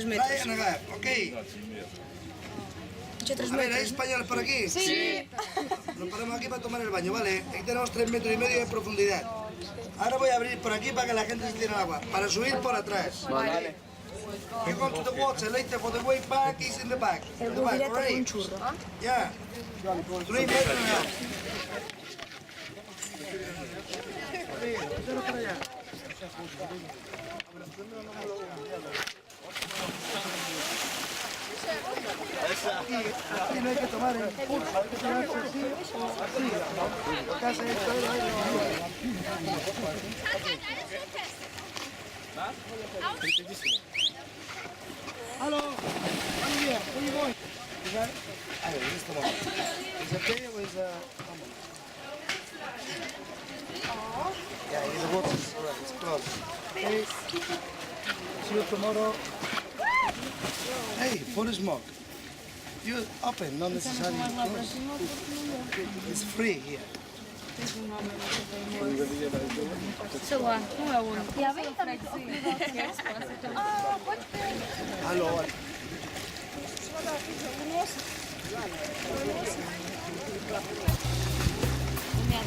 3 metros. Ryan Agar, ok. Eche 3 A ver, ¿hay metros. españoles por aquí? Sí. Nos paramos aquí para tomar el baño, ¿vale? Aquí tenemos 3,5 metros de profundidad. Ahora voy a abrir por aquí para que la gente se tire al agua. Para subir por atrás. Vale. You go to the water later for the way back is in the back. El The back, directo con un right? churro. Yeah. 3 metros and a half. Aquí no hay que tomar impulso, hay que tirarse así o así. Lo que hace esto es Hello, I'm here. Where you going? Is that? I don't know. Is it okay or is Yeah, the water is alright. It's closed. Okay. See you tomorrow. Hey, for the smoke. You open, not necessarily close. It's free here. Hello. Нет.